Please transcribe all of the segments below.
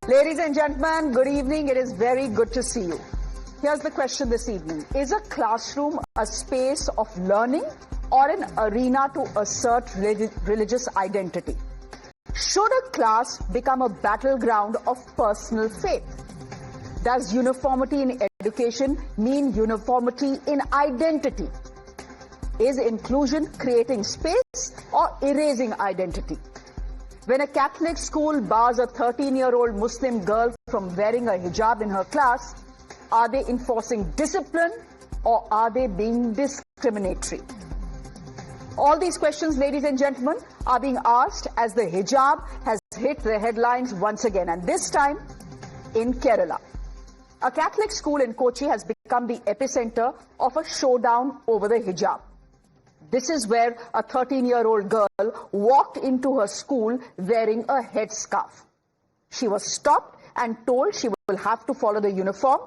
Ladies and gentlemen, good evening. It is very good to see you. Here's the question this evening. Is a classroom a space of learning or an arena to assert religious identity? Should a class become a battleground of personal faith? Does uniformity in education mean uniformity in identity? Is inclusion creating space or erasing identity? When a Catholic school bars a 13-year-old Muslim girl from wearing a hijab in her class, are they enforcing discipline or are they being discriminatory? All these questions, ladies and gentlemen, are being asked as the hijab has hit the headlines once again, and this time in Kerala. A Catholic school in Kochi has become the epicenter of a showdown over the hijab. This is where a 13-year-old girl walked into her school wearing a headscarf. She was stopped and told she will have to follow the uniform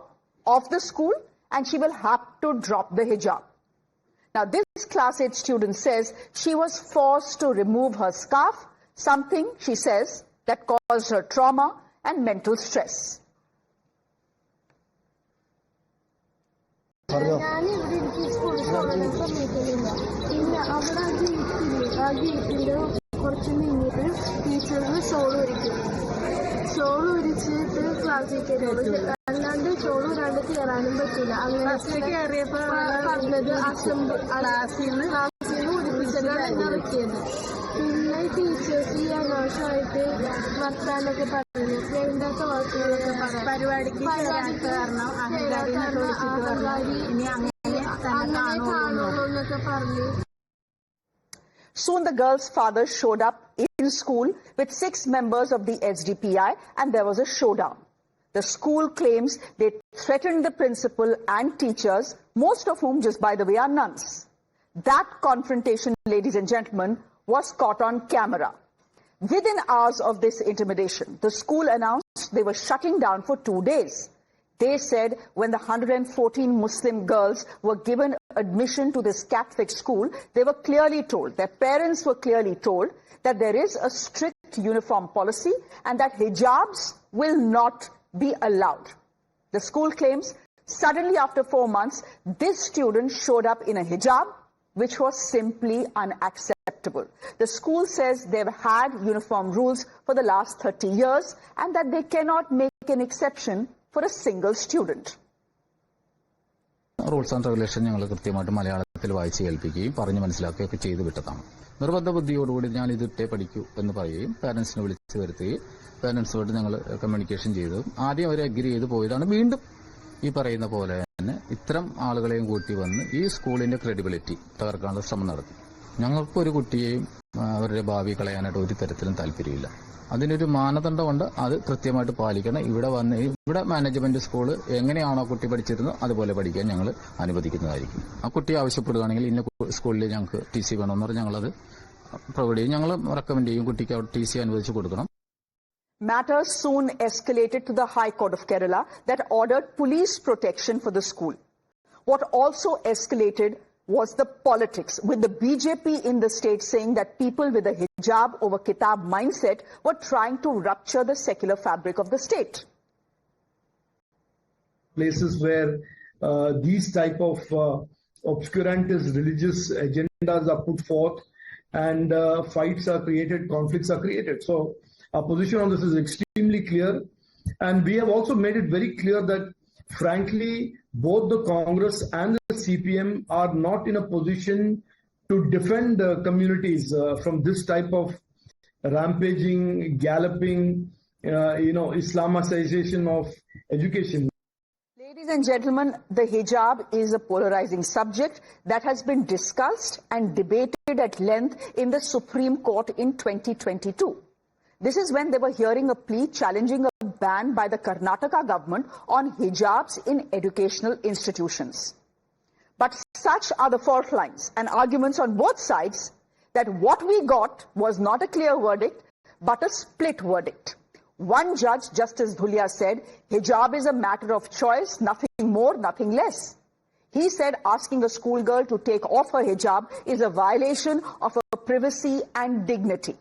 of the school and she will have to drop the hijab. Now, this class 8 student says she was forced to remove her scarf, something, she says, that caused her trauma and mental stress. Soon the girl's father showed up in school with 6 members of the SDPI and there was a showdown. The school claims they threatened the principal and teachers, most of whom, just by the way, are nuns. That confrontation, ladies and gentlemen, was caught on camera. Within hours of this intimidation, the school announced they were shutting down for 2 days. They said when the 114 Muslim girls were given admission to this Catholic school, they were clearly told, their parents were clearly told, that there is a strict uniform policy and that hijabs will not be allowed. The school claims suddenly after 4 months, this student showed up in a hijab, which was simply unacceptable. The school says they've had uniform rules for the last 30 years and that they cannot make an exception for a single student. Rules and regulations ഞങ്ങൾ കൃത്യമായിട്ട് മലയാളത്തിൽ വായിച്ച് കേൾപ്പിക്കുകയും പറഞ്ഞു മനസ്സിലാക്കുകയൊക്കെ ചെയ്തു വിട്ടതാണ്. നിർബന്ധ ബുദ്ധിയോടുകൂടി ഞാൻ ഇതിട്ടേ പഠിക്കൂ എന്ന് പറയുകയും പാരന്റ്സിനെ വിളിച്ചു വരുത്തുകയും പാരന്റ്സുമായിട്ട് ഞങ്ങൾ കമ്മ്യൂണിക്കേഷൻ ചെയ്തു. ആദ്യം അവർ അഗ്രി ചെയ്ത് പോയതാണ്. വീണ്ടും ഈ പറയുന്ന പോലെ തന്നെ ഇത്തരം ആളുകളെയും കൂട്ടി വന്ന് ഈ സ്കൂളിന്റെ ക്രെഡിബിലിറ്റി തകർക്കാനുള്ള ശ്രമം നടത്തി. ഞങ്ങൾക്കൊരു കുട്ടിയെയും അവരുടെ ഭാവി കളയാനായിട്ട് ഒരു തരത്തിലും താല്പര്യമില്ല. അതിനൊരു മാനദണ്ഡമുണ്ട്, അത് കൃത്യമായിട്ട് പാലിക്കണം. ഇവിടെ മാനേജ്മെന്റ് സ്കൂള് എങ്ങനെയാണോ കുട്ടി പഠിച്ചിരുന്നത് അതുപോലെ പഠിക്കാൻ ഞങ്ങൾ അനുവദിക്കുന്നതായിരിക്കും. ആ കുട്ടി ആവശ്യപ്പെടുകയാണെങ്കിൽ ഇന്ന സ്കൂളിൽ ഞങ്ങൾക്ക് TC വേണമെന്ന് പറഞ്ഞാൽ ഞങ്ങളത് പ്രൊവൈഡ് ചെയ്യും. ഞങ്ങൾ റെക്കമെൻഡ് ചെയ്യും കുട്ടിക്ക് അവിടെ TC അനുവദിച്ചു കൊടുക്കണം. Matters soon escalated to the High Court of Kerala that ordered police protection for the school. What also escalated was the politics, with the BJP in the state saying that people with a hijab over kitab mindset were trying to rupture the secular fabric of the state. Places where these type of obscurantist religious agendas are put forth and fights are created, conflicts are created. So our position on this is extremely clear, and we have also made it very clear that frankly both the Congress and the CPM are not in a position to defend communities from this type of rampaging, galloping, Islamicization of education. Ladies and gentlemen, the hijab is a polarizing subject that has been discussed and debated at length in the Supreme Court in 2022. This is when they were hearing a plea challenging a ban by the Karnataka government on hijabs in educational institutions. But such are the fault lines and arguments on both sides that what we got was not a clear verdict, but a split verdict. One judge, Justice Dhoundial, said hijab is a matter of choice, nothing more, nothing less. He said asking a schoolgirl to take off her hijab is a violation of her privacy and dignity.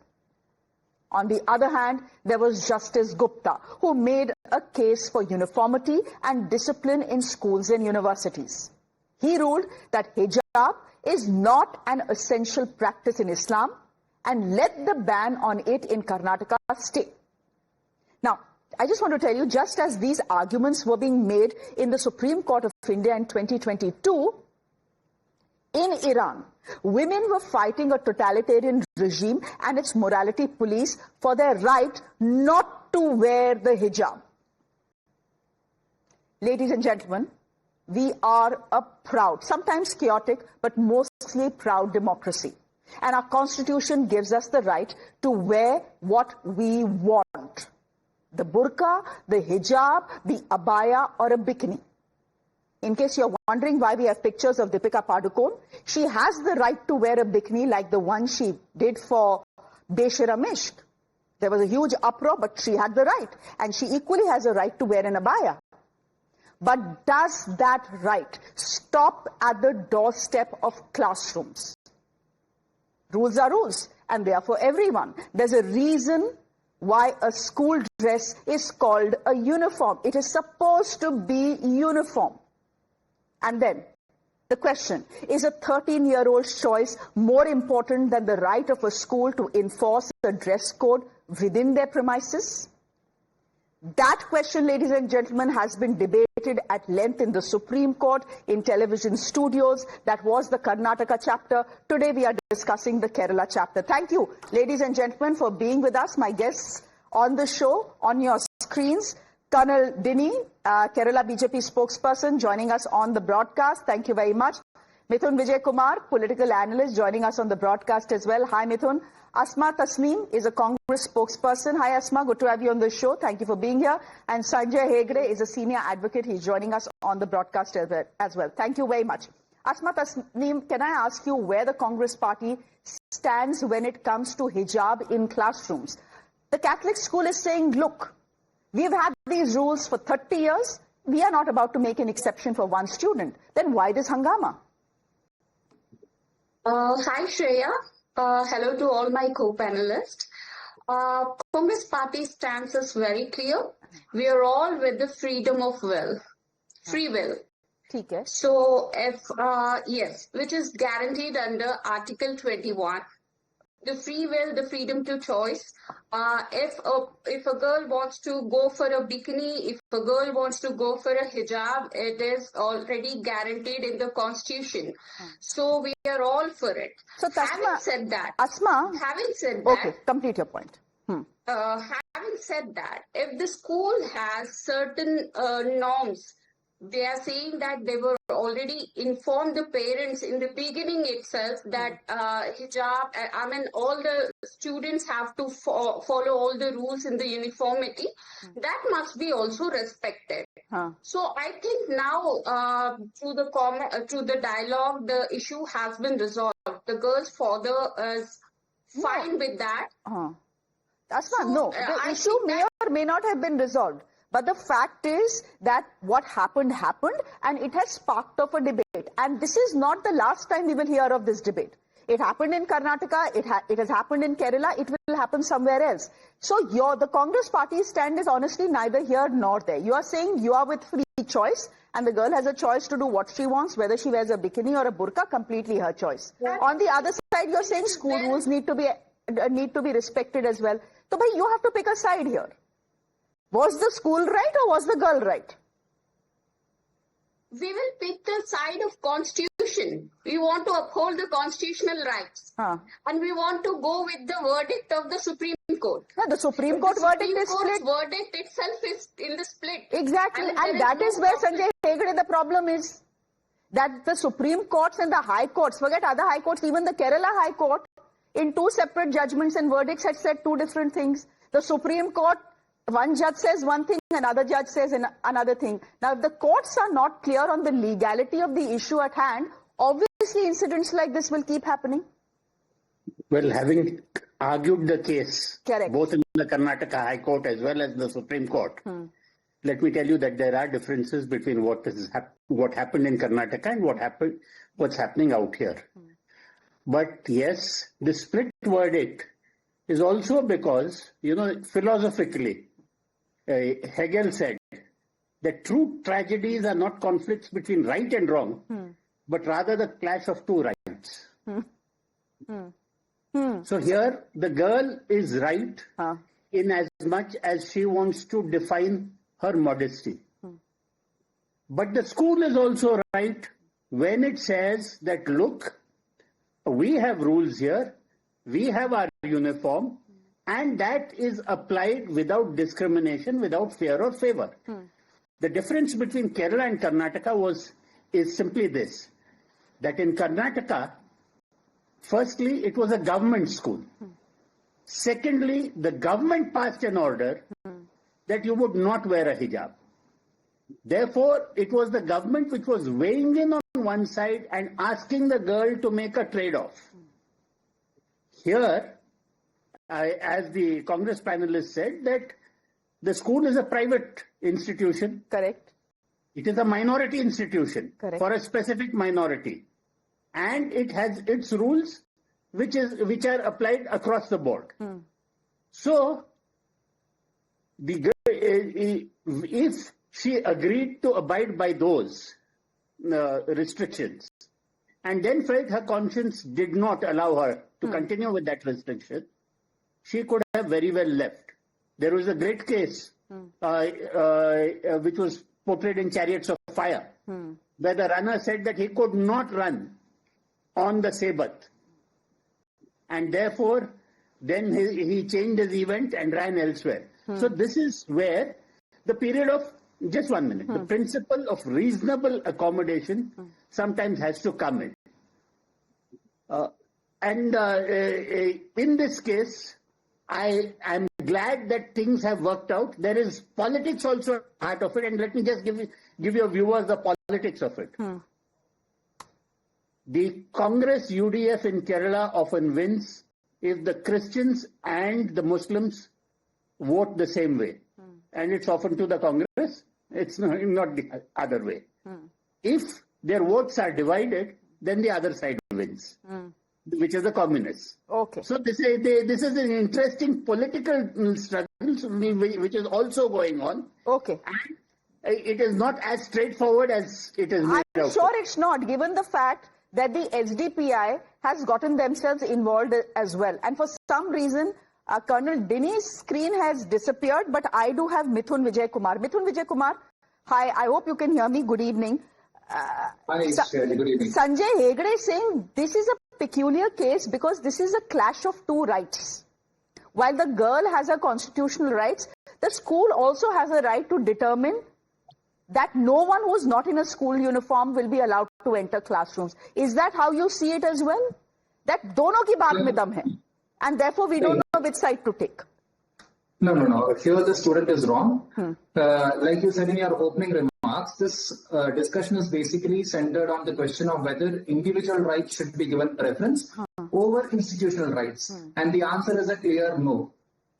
On the other hand, there was Justice Gupta, who made a case for uniformity and discipline in schools and universities. He ruled that hijab is not an essential practice in Islam and let the ban on it in Karnataka stay. Now, I just want to tell you, just as these arguments were being made in the Supreme Court of India in 2022, in Iran, women were fighting a totalitarian regime and its morality police for their right not to wear the hijab. Ladies and gentlemen, we are a proud, sometimes chaotic, but mostly proud democracy. And our constitution gives us the right to wear what we want. The burqa, the hijab, the abaya, or a bikini. In case you're wondering why we have pictures of Deepika Padukone, she has the right to wear a bikini like the one she did for Besharam Ishq. There was a huge uproar, but she had the right. And she equally has a right to wear an abaya. But does that right stop at the doorstep of classrooms? Rules are rules, and they are for everyone. There's a reason why a school dress is called a uniform. It is supposed to be uniform. And then, the question, is a 13-year-old's choice more important than the right of a school to enforce a dress code within their premises? That question, ladies and gentlemen, has been debated at length in the Supreme Court, in television studios. That was the Karnataka chapter. Today we are discussing the Kerala chapter. Thank you, ladies and gentlemen, for being with us. My guests on the show, on your screens, Colonel Dini, Kerala BJP spokesperson, joining us on the broadcast. Thank you very much. Mithun Vijay Kumar, political analyst, joining us on the broadcast as well. Hi, Mithun. Asma Tasneem is a Congress spokesperson. Hi, Asma. Good to have you on the show. Thank you for being here. And Sanjay Hegde is a senior advocate. He's joining us on the broadcast as well. Thank you very much. Asma Tasneem, can I ask you where the Congress party stands when it comes to hijab in classrooms? The Catholic school is saying, look, we've had these rules for 30 years. We are not about to make an exception for one student. Then why this hangama? Hi, Shreya. Hello to all my co-panelists. Congress party stance is very clear. We are all with the freedom of will, free will. Okay. So, yes, which is guaranteed under Article 21. The free will, the freedom to choice. If a girl wants to go for a bikini, if a girl wants to go for a hijab, it is already guaranteed in the Constitution. So we are all for it. So having said that, okay, complete your point. Having said that, if the school has certain norms, they are saying that they were already informed the parents in the beginning itself that hijab, all the students have to follow all the rules in the uniformity. That must be also respected. So I think now through the dialogue, the issue has been resolved. The girl's father is fine with that. That's not, no. The issue may or may not have been resolved. But the fact is that what happened, and it has sparked off a debate. And this is not the last time we will hear of this debate. It happened in Karnataka, it has happened in Kerala, it will happen somewhere else. So the Congress party's stand is honestly neither here nor there. You are saying you are with free choice, and the girl has a choice to do what she wants, whether she wears a bikini or a burqa, completely her choice. On the other side, you are saying school rules need to be respected as well. So you have to pick a side here. Was the school right or was the girl right? We will pick the side of Constitution. We want to uphold the constitutional rights. And we want to go with the verdict of the Supreme Court. Yeah, the Supreme Court verdict is split. The verdict itself is in the split. Exactly. And that is where, Sanjay Hegde, the problem is. That the Supreme Courts and the High Courts, forget other High Courts, even the Kerala High Court, in two separate judgments and verdicts had said two different things. The Supreme Court, one judge says one thing, another judge says another thing. Now, if the courts are not clear on the legality of the issue at hand, obviously incidents like this will keep happening. Well, having argued the case, correct, both in the Karnataka High Court as well as the Supreme Court, let me tell you that there are differences between what happened in Karnataka and what's happening out here. But yes, the split verdict is also because, philosophically, Hegel said that true tragedies are not conflicts between right and wrong, but rather the clash of two rights. So here, the girl is right in as much as she wants to define her modesty. But the school is also right when it says that, look, we have rules here, we have our uniform, and that is applied without discrimination, without fear or favor. The difference between Kerala and Karnataka is simply this, that in Karnataka, firstly, it was a government school. Secondly, the government passed an order that you would not wear a hijab. Therefore, it was the government which was weighing in on one side and asking the girl to make a trade-off. Here, as the Congress panelist said, that the school is a private institution. Correct. It is a minority institution. Correct. For a specific minority. And it has its rules which are applied across the board. So, the girl, if she agreed to abide by those restrictions and then felt her conscience did not allow her to continue with that restriction, she could have very well left. There was a great case which was portrayed in Chariots of Fire, where the runner said that he could not run on the Sabbath. And therefore, then he changed his event and ran elsewhere. So this is where the period of, just 1 minute, the principle of reasonable accommodation sometimes has to come in. In this case, I am glad that things have worked out. There is politics also part of it, and let me just give your viewers the politics of it. The Congress UDF in Kerala often wins if the Christians and the Muslims vote the same way. And it's often to the Congress, it's not the other way. If their votes are divided, then the other side wins, which is the communists. Okay. So this is an interesting political struggle which is also going on. Okay. And it is not as straightforward as it is made I'm out. sure it's not, given the fact that the HDPI has gotten themselves involved as well. And for some reason, Colonel Dini's screen has disappeared, but I do have Mithun Vijay Kumar. Mithun Vijay Kumar, hi, I hope you can hear me. Good evening. Hi, good evening. Sanjay Hegde is saying this is a peculiar case because this is a clash of two rights. While the girl has her constitutional rights, the school also has a right to determine that no one who is not in a school uniform will be allowed to enter classrooms. Is that how you see it as well? That dono ki baat mein dam hai. And therefore we don't know which side to take. No. Here the student is wrong. Like you said in your opening remarks, this discussion is basically centered on the question of whether individual rights should be given preference over institutional rights. And the answer is a clear no.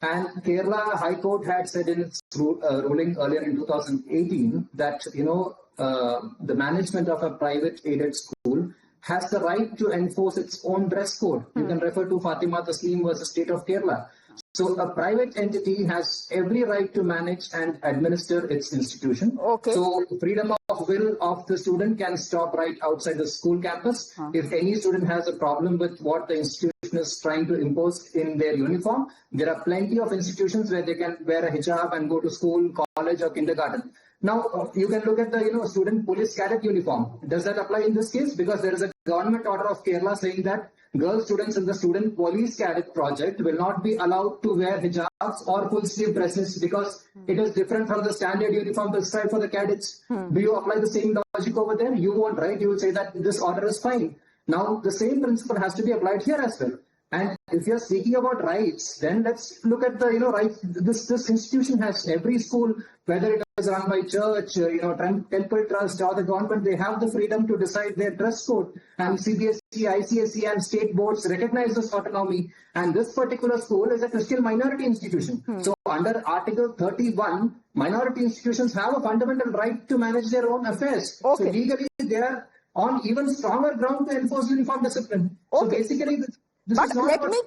And Kerala High Court had said in its ruling earlier in 2018 that, the management of a private aided school has the right to enforce its own dress code. You can refer to Fatima Taslim versus State of Kerala. So a private entity has every right to manage and administer its institution. Okay. So freedom of will of the student can stop right outside the school campus. If any student has a problem with what the institution is trying to impose in their uniform, there are plenty of institutions where they can wear a hijab and go to school, college or kindergarten. Now, you can look at the student police cadet uniform. Does that apply in this case? Because there is a government order of Kerala saying that girl students in the student police cadet project will not be allowed to wear hijabs or full sleeve dresses because it is different from the standard uniform prescribed for the cadets. Do you apply the same logic over there? You won't, right? You will say that this order is fine. Now, the same principle has to be applied here as well. And if you're speaking about rights, then let's look at the, rights. This institution has every school, whether it is run by church, temple trust or the government, they have the freedom to decide their dress code. And CBSE, ICSE and state boards recognize this autonomy. And this particular school is a Christian minority institution. So under Article 31, minority institutions have a fundamental right to manage their own affairs. Okay. So legally, they are on even stronger ground to enforce uniform discipline. Okay. So basically, But let me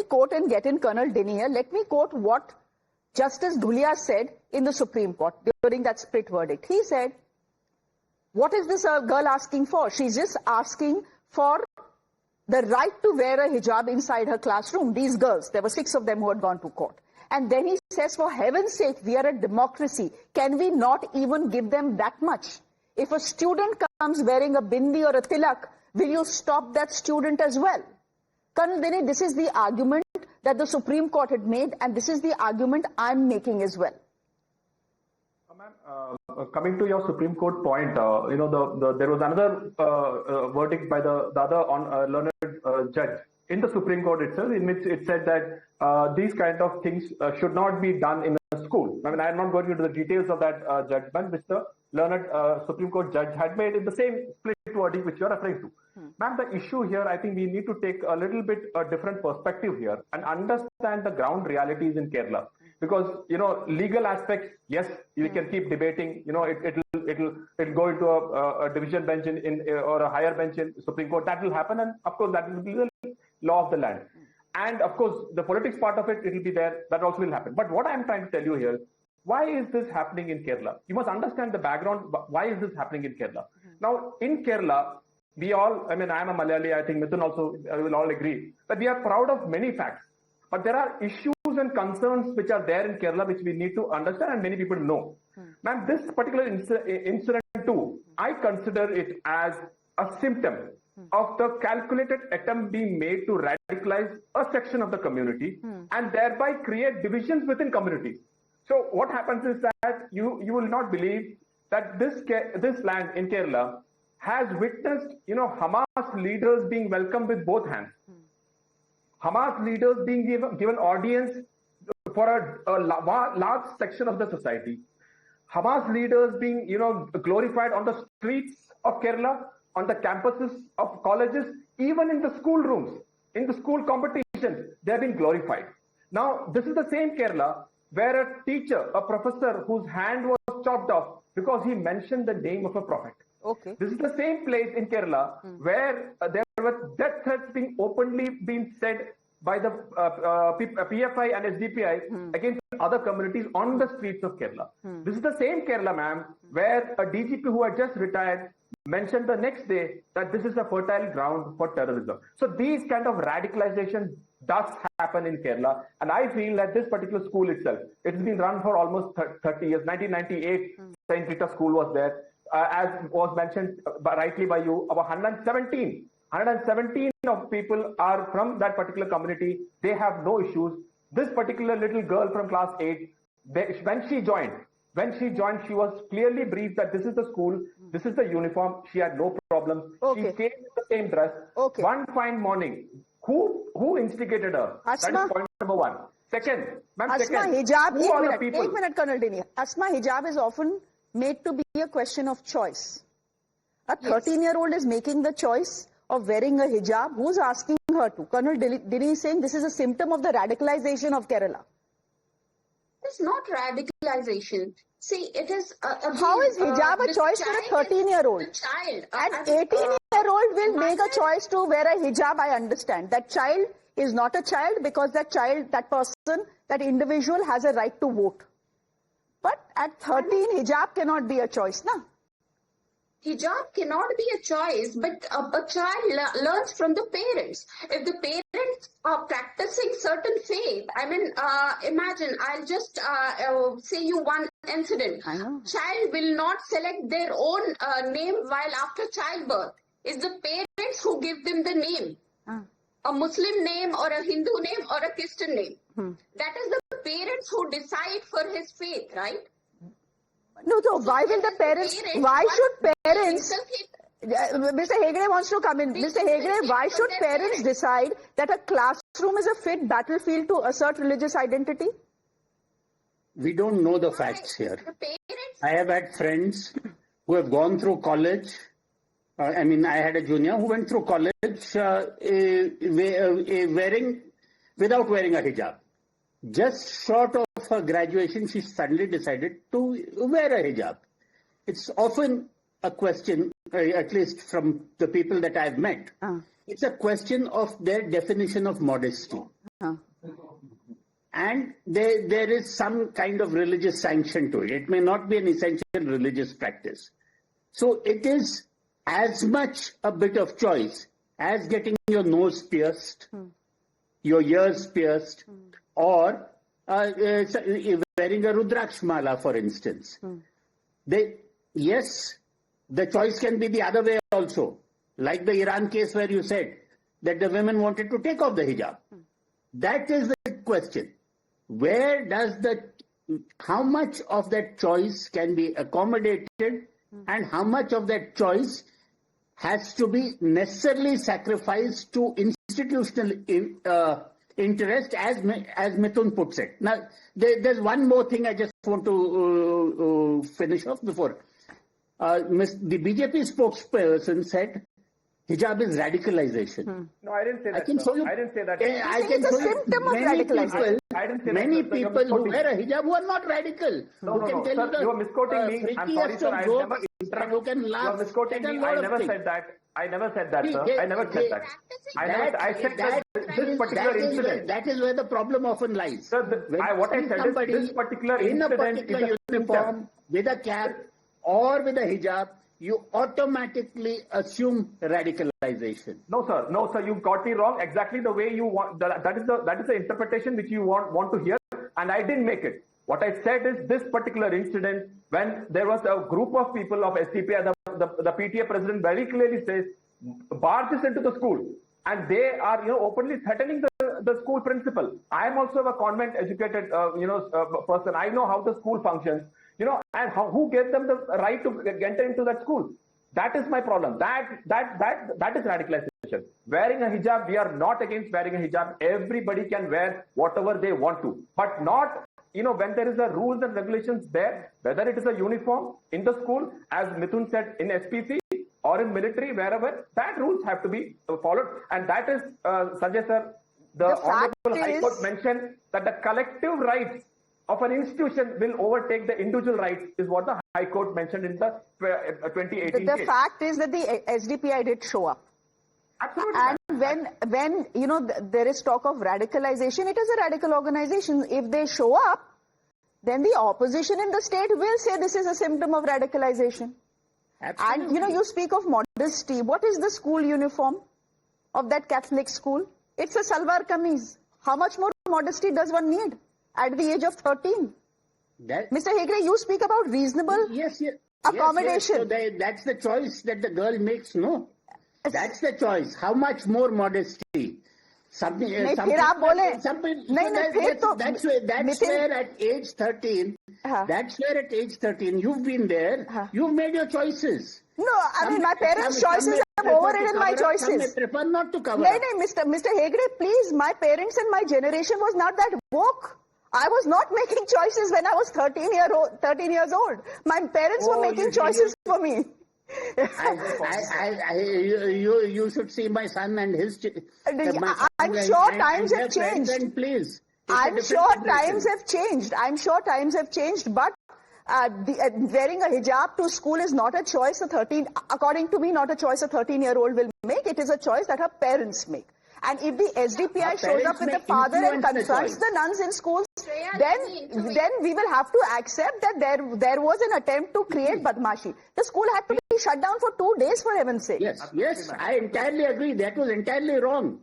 quote and get in Colonel Dinier. Let me quote what Justice Dhulia said in the Supreme Court during that split verdict. He said, what is this girl asking for? She's just asking for the right to wear a hijab inside her classroom. These girls, there were 6 of them who had gone to court. And then he says, for heaven's sake, we are a democracy. Can we not even give them that much? If a student comes wearing a bindi or a tilak, will you stop that student as well? Colonel Dini, this is the argument that the Supreme Court had made, and this is the argument I'm making as well. Coming to your Supreme Court point, there was another verdict by the other learned judge in the Supreme Court itself, in which it said that these kind of things should not be done in a school. I mean, I am not going into the details of that judgment, which the learned Supreme Court judge had made in the same split verdict which you are referring to. Ma'am, the issue here, I think we need to take a little bit a different perspective here and understand the ground realities in Kerala. Because, legal aspects, yes, we can keep debating, it'll go into a division bench or a higher bench in Supreme Court. That will happen, and of course that will be the law of the land. And of course, the politics part of it will be there, that also will happen. But what I'm trying to tell you here, why is this happening in Kerala? You must understand the background, why is this happening in Kerala? Now, in Kerala, we all, I am a Malayali, I think Mithun also will all agree, that we are proud of many facts. But there are issues and concerns which are there in Kerala which we need to understand and many people know. Ma'am, this particular incident too, I consider it as a symptom of the calculated attempt being made to radicalize a section of the community and thereby create divisions within communities. So what happens is that you will not believe that this land in Kerala has witnessed, Hamas leaders being welcomed with both hands. Hamas leaders being given audience for a large section of the society. Hamas leaders being, glorified on the streets of Kerala, on the campuses of colleges, even in the school rooms, in the school competitions, they have been glorified. Now, this is the same Kerala where a teacher, a professor whose hand was chopped off because he mentioned the name of a prophet. Okay. This is the same place in Kerala where there were death threats being openly being said by the PFI and SDPI against other communities on the streets of Kerala. This is the same Kerala, ma'am, where a DGP who had just retired mentioned the next day that this is a fertile ground for terrorism. So these kind of radicalization does happen in Kerala, and I feel that this particular school itself, it's been run for almost 30 years. 1998, St. Rita School was there. As was mentioned rightly by you, about 117 of people are from that particular community. They have no issues. This particular little girl from class 8, when she joined, she was clearly briefed that this is the school, this is the uniform. She had no problems. Okay. She came in the same dress. Okay. One fine morning, who instigated her? Asma. That is point number one. Second, ma'am, hijab, who are the people? 1 minute, Colonel Dini. Asma, hijab is often made to be a question of choice. A 13-year-old is making the choice of wearing a hijab. Who's asking her to? Colonel Dini is saying this is a symptom of the radicalization of Kerala. It's not radicalization. See, it is... How is hijab a choice for a 13-year-old? An 18-year-old will make a choice to wear a hijab, I understand. That child is not a child because that person, that individual has a right to vote. But at 13, hijab cannot be a choice, na? Hijab cannot be a choice, but a child learns from the parents. If the parents are practicing certain faith, imagine, I'll just say you one incident. Child will not select their own name while after childbirth. It's the parents who give them the name. A Muslim name or a Hindu name or a Christian name. That is the parents who decide for his faith, right? No, so why will the parents, why should parents, Mr. Hegde wants to come in. Mr. Hegde, why should parents decide that a classroom is a fit battlefield to assert religious identity? We don't know the facts here. I have had friends who have gone through college. I had a junior who went through college without wearing a hijab. Just short of her graduation, she suddenly decided to wear a hijab. It's often a question, at least from the people that I've met, It's a question of their definition of modesty. And there is some kind of religious sanction to it. It may not be an essential religious practice. So it is as much a bit of choice as getting your nose pierced, your ears pierced, or wearing a Rudraksh mala, for instance. Yes, the choice can be the other way also. Like the Iran case where you said that the women wanted to take off the hijab. That is the question. Where does how much of that choice can be accommodated and how much of that choice has to be necessarily sacrificed to institutional interest, as Mithun puts it. Now, there's one more thing I just want to finish off before. The BJP spokesperson said hijab is radicalization. No, I didn't say that. I can show you. I didn't say that. I can show you many people who wear a hijab who are not radical. No, sir, you are misquoting me. I'm sorry, sir. I never interrupted. You are misquoting me. I never said that. I never said that, sir. I never said that. I said that this particular incident. That is where the problem often lies. Sir, what I said is this particular incident in a particular uniform with a cap or with a hijab, you automatically assume radicalization. No, sir. No, sir. You got me wrong. Exactly the way you want. That is the interpretation which you want to hear, and I didn't make it. What I said is this particular incident, when there was a group of people of SDP, the PTA president very clearly says, barges into the school, and they are openly threatening the school principal. I am also a convent educated person. I know how the school functions. And who gave them the right to get into that school? That is my problem. That is radicalization. Wearing a hijab, we are not against wearing a hijab. Everybody can wear whatever they want to, but not, when there is a rules and regulations there, whether it is a uniform in the school, as Mithun said, in SPC or in military, wherever, that rules have to be followed. And that is, Sanjay sir, the Honorable High Court mentioned that the collective rights of an institution will overtake the individual rights, is what the High Court mentioned in the 2018 The case. fact is that the SDPI did show up. Absolutely. And when there is talk of radicalization, it is a radical organization. If they show up, then the opposition in the state will say this is a symptom of radicalization. Absolutely. And you speak of modesty. What is the school uniform of that Catholic school? It's a salwar kameez. How much more modesty does one need at the age of 13? Mr. Hegde, you speak about reasonable accommodation. Yes. So that's the choice that the girl makes, no? That's the choice. How much more modesty? That's where at age 13, you've been there, you've made your choices. No, I mean, my parents' choices have overridden my choices. Some may prefer not to cover up. Mr. Hegde, please, my parents and my generation was not that woke. I was not making choices when I was 13 years old. My parents were making choices for me. You should see my son and his. I'm sure times have changed. Please. I'm sure times have changed. I'm sure times have changed. But wearing a hijab to school is not a choice according to me, not a choice a 13-year-old will make. It is a choice that her parents make. And if the SDPI shows up with the father and confronts the nuns in schools, then we will have to accept that there was an attempt to create badmashi. The school had to be shut down for 2 days, for heaven's sake. Yes, I entirely agree. That was entirely wrong.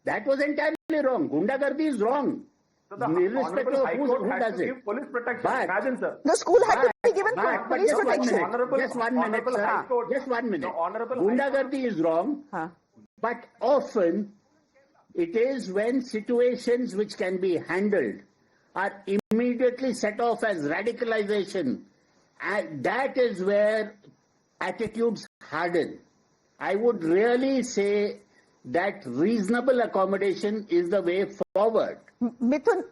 Gundagardi is wrong. So the Honorable High Court had to give police protection. Imagine, sir. The school had to be given police protection. Just 1 minute, sir. Just 1 minute. Gundagardi is wrong, but often it is when situations which can be handled are immediately set off as radicalization, and that is where attitudes harden. I would really say that reasonable accommodation is the way forward. Mithun,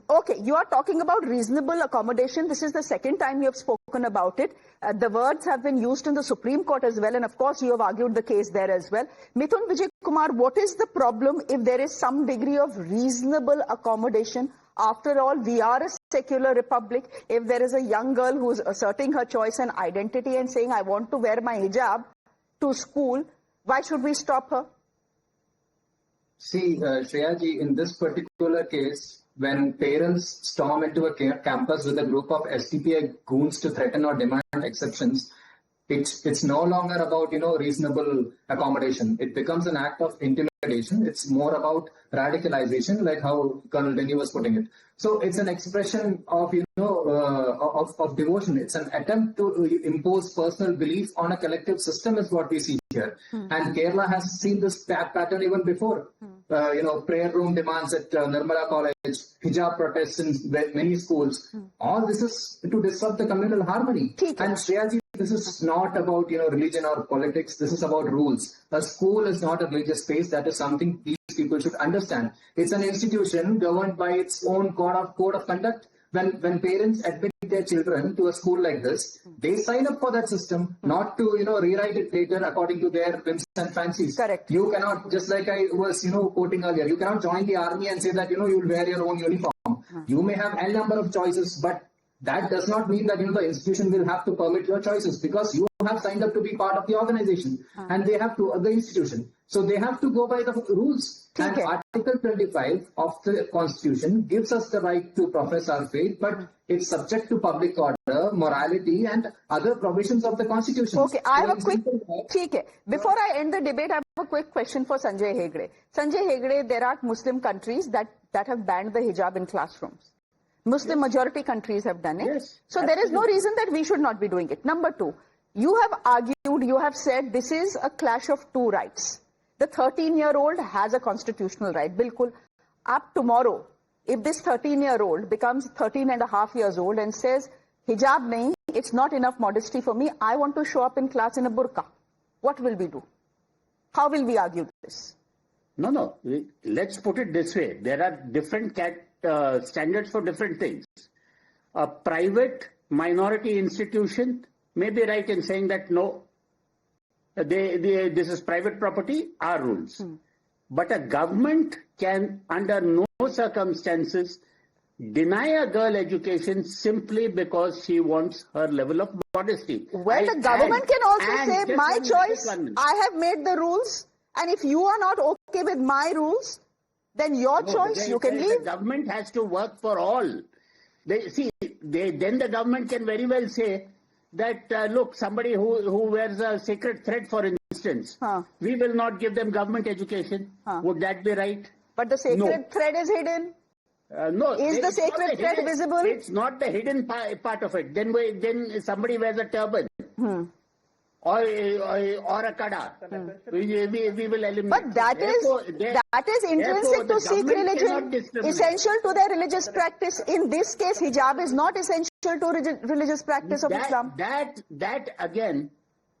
okay, you are talking about reasonable accommodation. This is the second time you have spoken about it. The words have been used in the Supreme Court as well, and of course you have argued the case there as well. Mithun Vijay Kumar, what is the problem if there is some degree of reasonable accommodation? After all, we are a secular republic. If there is a young girl who is asserting her choice and identity and saying, I want to wear my hijab to school, why should we stop her? See, Shreya ji, in this particular case, when parents storm into a campus with a group of STPA goons to threaten or demand exceptions, it's no longer about, reasonable accommodation. It becomes an act of intimidation. It's more about radicalization, like how Colonel Denny was putting it. So it's an expression of, of devotion. It's an attempt to impose personal belief on a collective system is what we see here. And Kerala has seen this pattern even before. Prayer room demands at Nirmala College, hijab protests in many schools. All this is to disrupt the communal harmony. And Shreya ji, this is not about religion or politics. This is about rules. A school is not a religious space. That is something these people should understand. It's an institution governed by its own code of conduct. When parents admit their children to a school like this, they sign up for that system, not to rewrite it later according to their whims and fancies. Correct. You cannot, just like I was quoting earlier, you cannot join the army and say that you'll wear your own uniform. You may have n number of choices, but that does not mean that the institution will have to permit your choices, because you have signed up to be part of the organization and they have to, the institution. So they have to go by the rules. And Article 25 of the Constitution gives us the right to profess our faith, but it's subject to public order, morality, and other provisions of the Constitution. Okay, I have a quick. Before I end the debate, I have a quick question for Sanjay Hegde. Sanjay Hegde, there are Muslim countries that have banned the hijab in classrooms. Muslim majority countries have done it. Yes, so there is no reason that we should not be doing it. Number two, you have argued, you have said this is a clash of two rights. The 13-year-old has a constitutional right. Bilkul. Up tomorrow, if this 13-year-old becomes 13 and a half years old and says, hijab nahi, it's not enough modesty for me, I want to show up in class in a burqa. What will we do? How will we argue this? No. Let's put it this way. There are different standards for different things. A private minority institution may be right in saying that no, this is private property, our rules. But a government can, under no circumstances, deny a girl education simply because she wants her level of modesty. Well, the government can also say, my choice, I have made the rules, and if you are not okay with my rules, then your choice, you can leave. The government has to work for all. Then the government can very well say that, look, somebody who wears a sacred thread, for instance, we will not give them government education. Would that be right? But the sacred thread is hidden. No. Is the sacred thread visible? It's not the hidden part of it. Then somebody wears a turban. Or a kada. We will eliminate. But that is intrinsic to Sikh religion, essential to their religious practice. In this case, hijab is not essential to religious practice of Islam. That again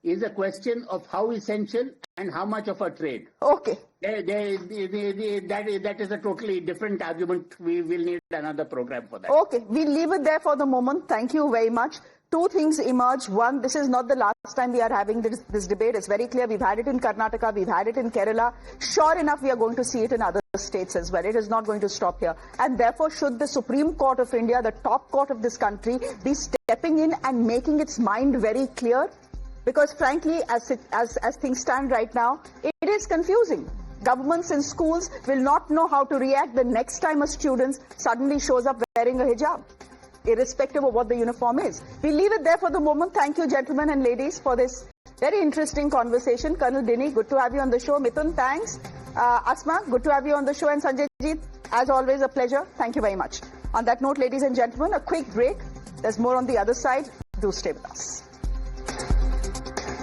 is a question of how essential and how much of a trade. Okay. That is a totally different argument. We will need another program for that. Okay, we'll leave it there for the moment. Thank you very much. Two things emerge. One, this is not the last time we are having this debate. It's very clear. We've had it in Karnataka. We've had it in Kerala. Sure enough, we are going to see it in other states as well. It is not going to stop here. And therefore, should the Supreme Court of India, the top court of this country, be stepping in and making its mind very clear? Because frankly, as things stand right now, it is confusing. Governments and schools will not know how to react the next time a student suddenly shows up wearing a hijab, irrespective of what the uniform is. We'll leave it there for the moment. Thank you, gentlemen and ladies, for this very interesting conversation. Colonel Denny, good to have you on the show. Mithun, thanks. Asma, good to have you on the show. And Sanjay Jeet, as always, a pleasure. Thank you very much. On that note, ladies and gentlemen, a quick break. There's more on the other side. Do stay with us.